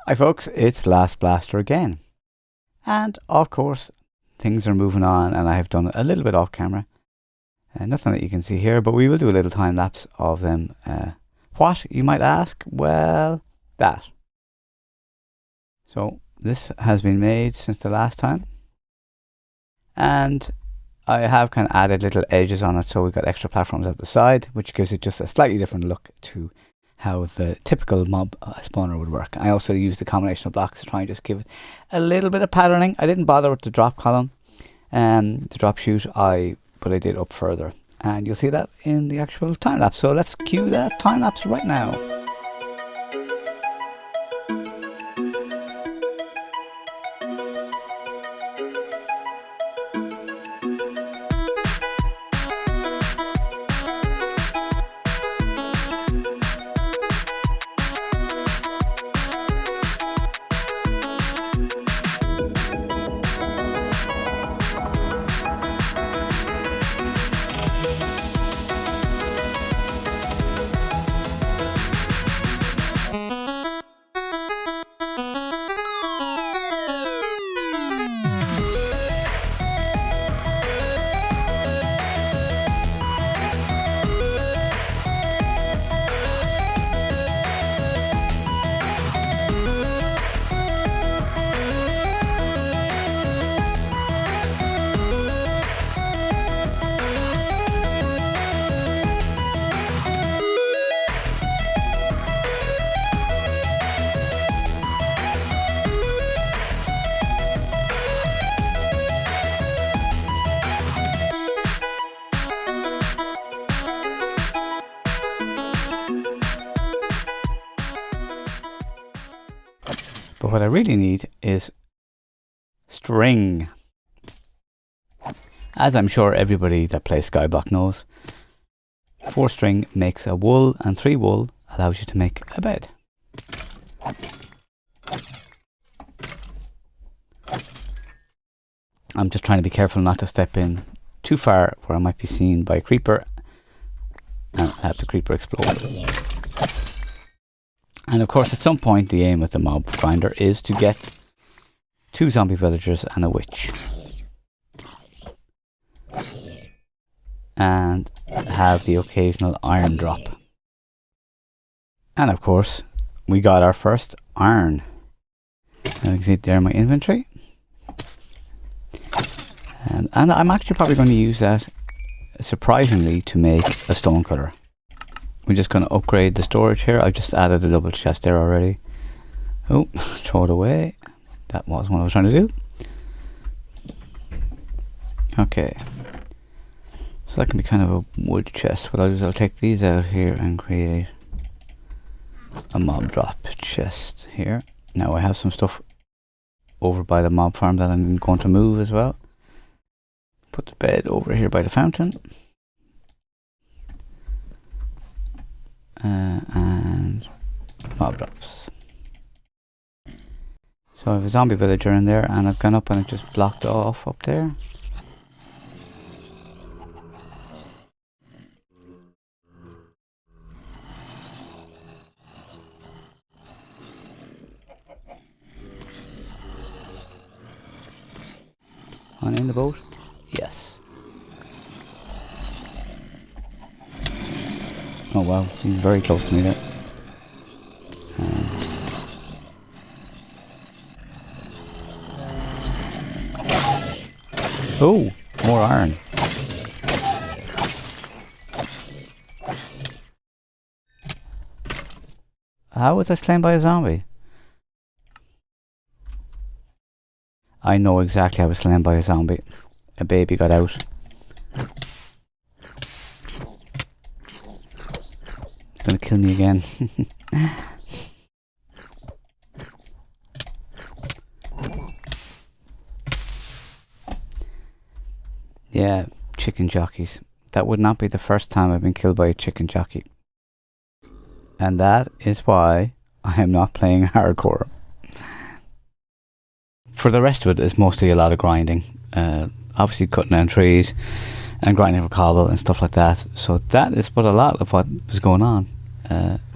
Hi folks, it's Last Blaster again. And of course, things are moving on and I have done a little bit off camera. Nothing that you can see here, but we will do a little time lapse of them. What, you might ask? Well, that. So this has been made since the last time. And I have kind of added little edges on it, so we've got extra platforms at the side, which gives it just a slightly different look to how the typical mob spawner would work. I also used a combination of blocks to try and just give it a little bit of patterning. I didn't bother with the drop column and the drop chute, but I did up further. And you'll see that in the actual time lapse. So let's cue that time lapse right now. But what I really need is string. As I'm sure everybody that plays Skyblock knows, 4 string makes a wool and 3 wool allows you to make a bed. I'm just trying to be careful not to step in too far where I might be seen by a creeper and have the creeper explode. And of course, at some point, the aim with the mob grinder is to get 2 zombie villagers and a witch. And have the occasional iron drop. And of course, we got our first iron. And you can see it there in my inventory. And I'm actually probably going to use that, surprisingly, to make a stone cutter. We're just going to upgrade the storage here. I've just added a double chest there already. Oh, throw it away. That was what I was trying to do. Okay. So that can be kind of a wood chest. What I'll do is I'll take these out here and create a mob drop chest here. Now I have some stuff over by the mob farm that I'm going to move as well. Put the bed over here by the fountain. And mob drops. So I have a zombie villager in there, and I've gone up and it just blocked off up there. On in the boat? Yes. Oh wow, he's very close to me there. Oh, more iron. How was I slain by a zombie? I know exactly how I was slain by a zombie. A baby got out. Gonna kill me again. Yeah, chicken jockeys. That would not be the first time I've been killed by a chicken jockey. And that is why I am not playing hardcore. For the rest of it, it's mostly a lot of grinding. Obviously cutting down trees and grinding for cobble and stuff like that. So that is what a lot of what was going on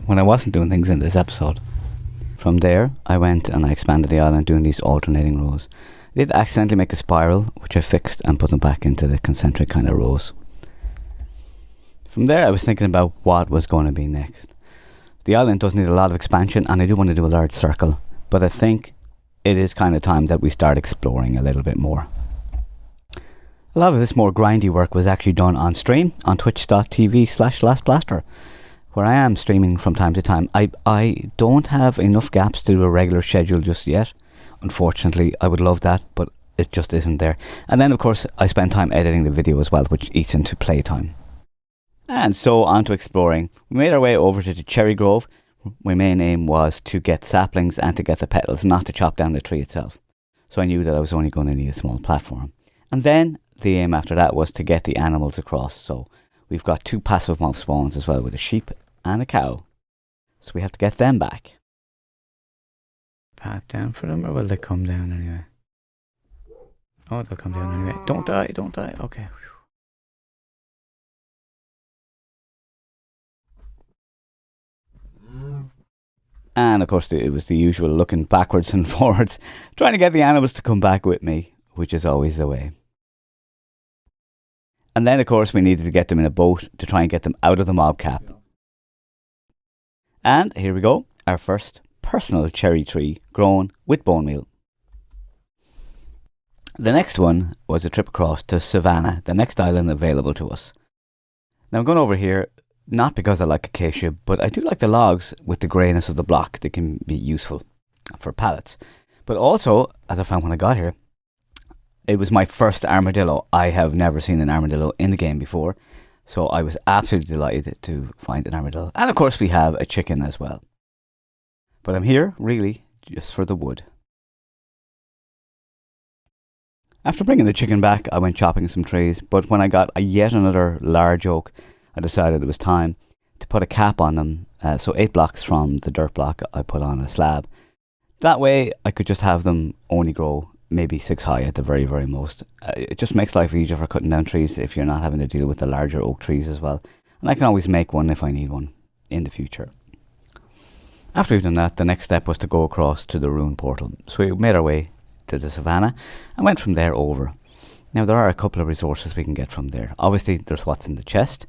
when I wasn't doing things in this episode. From there, I went and I expanded the island doing these alternating rows. I did accidentally make a spiral, which I fixed and put them back into the concentric kind of rows. From there, I was thinking about what was going to be next. The island does need a lot of expansion, and I do want to do a large circle, but I think it is kind of time that we start exploring a little bit more. A lot of this more grindy work was actually done on stream on twitch.tv/lastblaster, where I am streaming from time to time. I don't have enough gaps to do a regular schedule just yet. Unfortunately, I would love that, but it just isn't there. And then, of course, I spend time editing the video as well, which eats into playtime. And so on to exploring. We made our way over to the cherry grove. My main aim was to get saplings and to get the petals, not to chop down the tree itself. So I knew that I was only going to need a small platform. And then the aim after that was to get the animals across. So we've got 2 passive mob spawns as well, with a sheep and a cow. So we have to get them back. Path down for them, or will they come down anyway? Oh, they'll come down anyway. Don't die, don't die. Okay. And of course it was the usual looking backwards and forwards, trying to get the animals to come back with me, which is always the way. And then of course we needed to get them in a boat to try and get them out of the mob cap. And here we go, our first personal cherry tree grown with bone meal. The next one was a trip across to Savanna, the next island available to us. Now I'm going over here not because I like acacia, but I do like the logs with the greyness of the block. They can be useful for pallets. But also, as I found when I got here, it was my first armadillo. I have never seen an armadillo in the game before, so I was absolutely delighted to find an armadillo. And of course we have a chicken as well. But I'm here, really, just for the wood. After bringing the chicken back, I went chopping some trees, but when I got yet another large oak, I decided it was time to put a cap on them. So 8 blocks from the dirt block I put on a slab. That way I could just have them only grow maybe 6 high at the very, very most. It just makes life easier for cutting down trees if you're not having to deal with the larger oak trees as well. And I can always make one if I need one in the future. After we've done that, the next step was to go across to the rune portal. So we made our way to the savannah and went from there over. Now there are a couple of resources we can get from there. Obviously there's what's in the chest,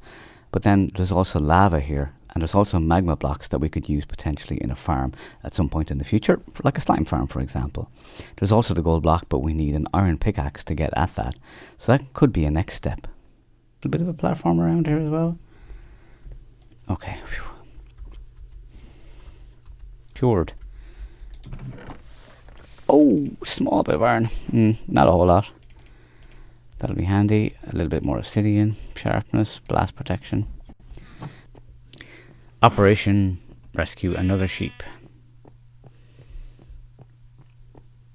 but then there's also lava here, and there's also magma blocks that we could use potentially in a farm at some point in the future, for like a slime farm for example. There's also the gold block, but we need an iron pickaxe to get at that, so that could be a next step. A bit of a platform around here as well. Okay. Cured. Oh, small bit of iron. Not a whole lot. That'll be handy. A little bit more obsidian, sharpness, blast protection. Operation rescue another sheep.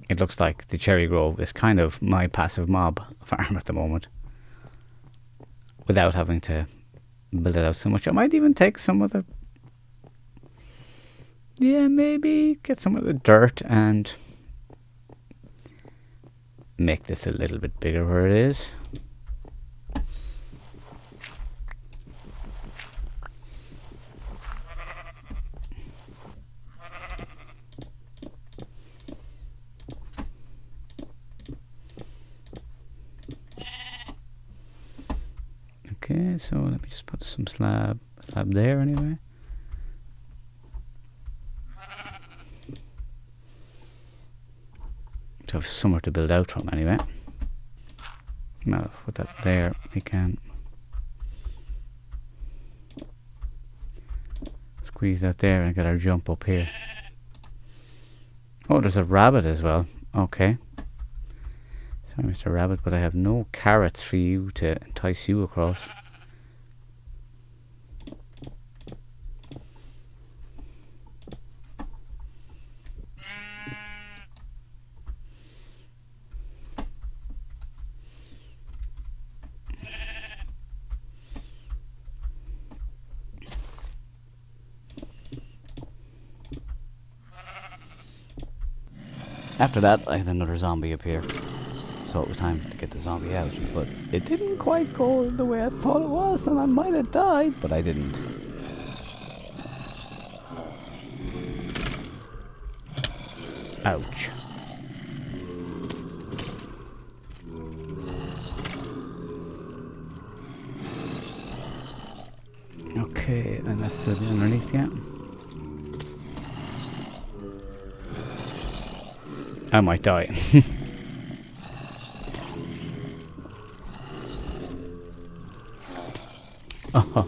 It looks like the cherry grove is kind of my passive mob farm at the moment. Without having to build it out so much. I might even take some of the... Yeah, maybe get some of the dirt and make this a little bit bigger where it is. Okay, so let me just put some slab there anyway. So have somewhere to build out from anyway. Now put that there, we can squeeze that there and get our jump up here. Oh, there's a rabbit as well. Okay. Sorry, Mr. Rabbit, but I have no carrots for you to entice you across. After that, I had another zombie appear. So it was time to get the zombie out. But it didn't quite go the way I thought it was, and I might have died, but I didn't. Ouch. Okay, and that's still underneath, yeah. I might die. Oh,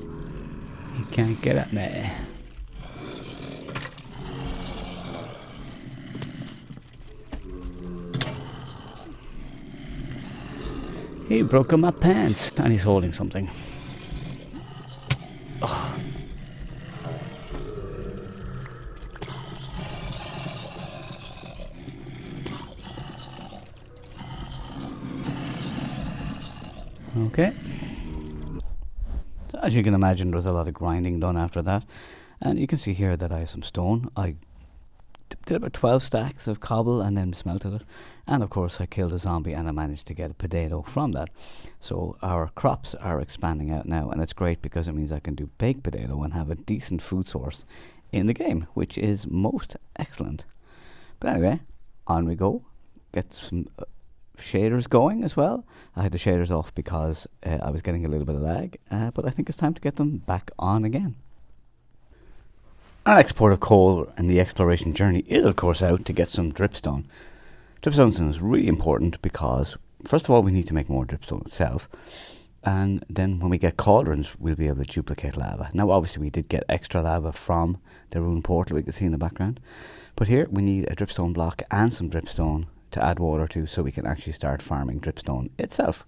you can't get at me. He broke my pants, and he's holding something. Oh. Okay. So as you can imagine, there was a lot of grinding done after that. And you can see here that I have some stone. I did about 12 stacks of cobble and then smelted it. And of course I killed a zombie and I managed to get a potato from that. So our crops are expanding out now, and it's great because it means I can do baked potato and have a decent food source in the game, which is most excellent. But anyway, on we go. Get some shaders going as well. I had the shaders off because I was getting a little bit of lag, but I think it's time to get them back on again. Our next port of call in the exploration journey is of course out to get some dripstone. Dripstone is really important because first of all we need to make more dripstone itself, and then when we get cauldrons we'll be able to duplicate lava. Now obviously we did get extra lava from the rune portal we can see in the background, but here we need a dripstone block and some dripstone to add water to so we can actually start farming dripstone itself.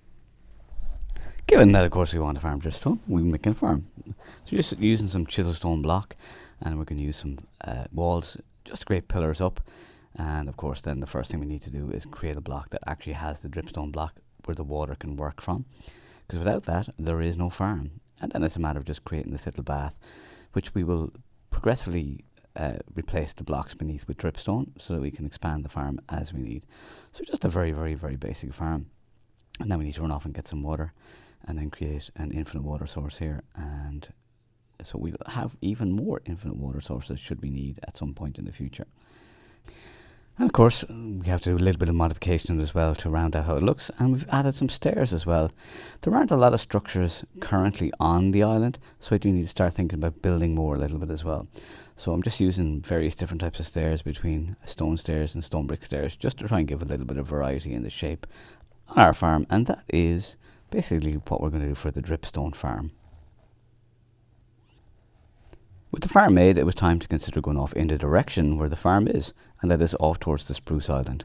Given that of course we want to farm dripstone, we're making a farm. So just using some chiselstone block, and we're going to use some walls just to create pillars up. And of course then the first thing we need to do is create a block that actually has the dripstone block where the water can work from, because without that there is no farm. And then it's a matter of just creating this little bath, which we will progressively replace the blocks beneath with dripstone so that we can expand the farm as we need. So just a very, very, very basic farm. And then we need to run off and get some water and then create an infinite water source here, and so we'll have even more infinite water sources should we need at some point in the future. And of course we have to do a little bit of modification as well to round out how it looks, and we've added some stairs as well. There aren't a lot of structures currently on the island, so I do need to start thinking about building more a little bit as well. So I'm just using various different types of stairs between stone stairs and stone brick stairs just to try and give a little bit of variety in the shape on our farm, and that is basically what we're going to do for the dripstone farm. With the farm made, it was time to consider going off in the direction where the farm is, and that is off towards the Spruce Island.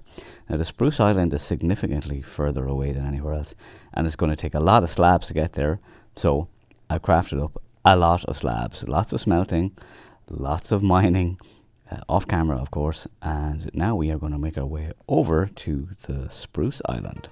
Now the Spruce Island is significantly further away than anywhere else, and it's going to take a lot of slabs to get there, so I've crafted up a lot of slabs, lots of smelting, lots of mining, off camera of course, and now we are going to make our way over to the Spruce Island.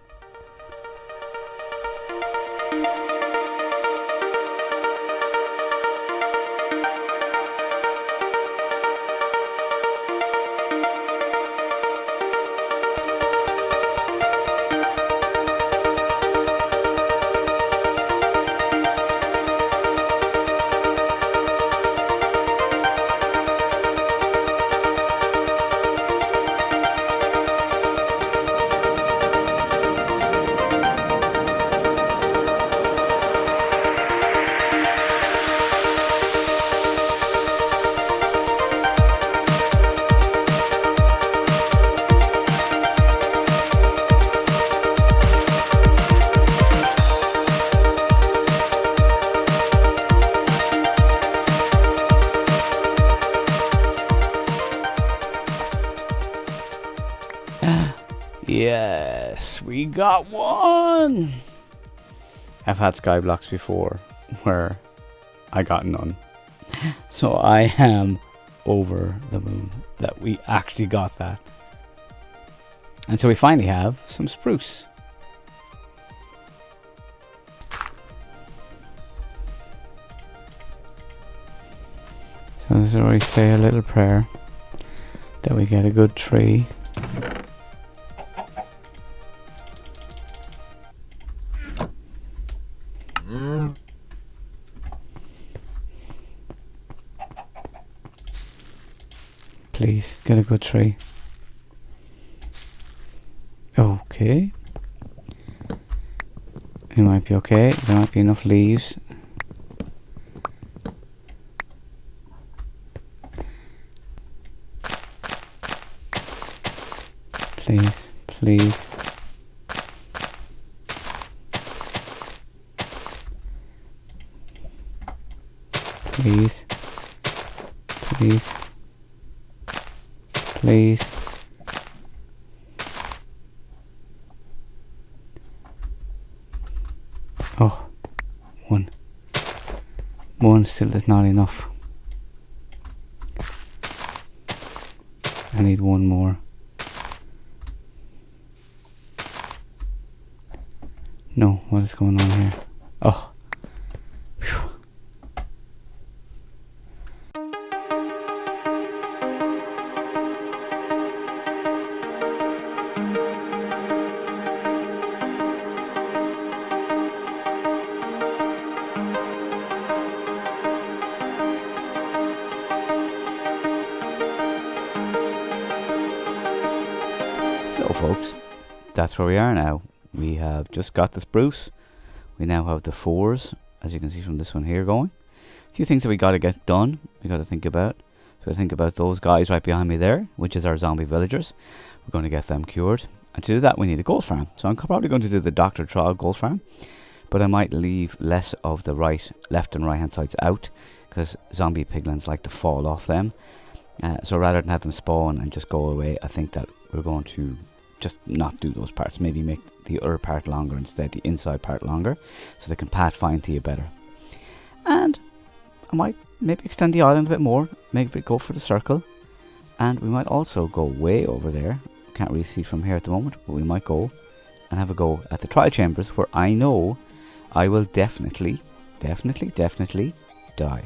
Yes, we got one! I've had Skyblocks before where I got none. So I am over the moon that we actually got that. And so we finally have some spruce. So this is where we say a little prayer that we get a good tree. Please, get a good tree. okay. We might be okay. There might be enough leaves. Please, please. Please. Please. Please. Oh, one. One still is not enough. I need one more. No, what is going on here? Oh. Phew. So folks, that's where we are now. We have just got the spruce. We now have the 4s, as you can see from this one here going. A few things that we got to get done, we got to think about. So I think about those guys right behind me there, which is our zombie villagers. We're going to get them cured. And to do that, we need a gold farm. So I'm probably going to do the Dr. Trog gold farm. But I might leave less of the left and right hand sides out, because zombie piglins like to fall off them. So rather than have them spawn and just go away, I think that we're going to just not do those parts. Maybe make the other part longer instead, the inside part longer, so they can path find to you better. And I might maybe extend the island a bit more, maybe go for the circle. And we might also go way over there. Can't really see from here at the moment, but we might go and have a go at the trial chambers, where I know I will definitely die.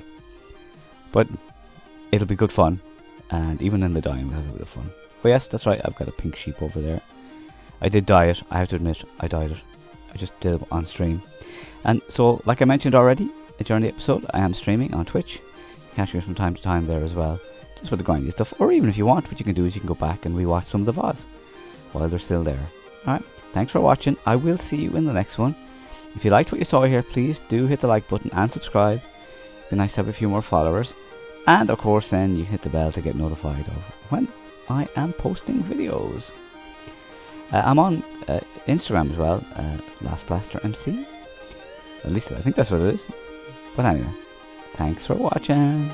But it'll be good fun, and even in the dying we'll have a bit of fun. But yes, that's right, I've got a pink sheep over there. I did dye it, I have to admit, I dyed it. I just did it on stream. And so, like I mentioned already during the episode, I am streaming on Twitch. You can catch me from time to time there as well, just with the grindy stuff. Or even if you want, what you can do is you can go back and rewatch some of the VODs while they're still there. Alright, thanks for watching. I will see you in the next one. If you liked what you saw here, please do hit the like button and subscribe. It'd be nice to have a few more followers. And of course then you hit the bell to get notified of when I am posting videos. I'm on Instagram as well, LastBlasterMC. At least I think that's what it is. But anyway, thanks for watching.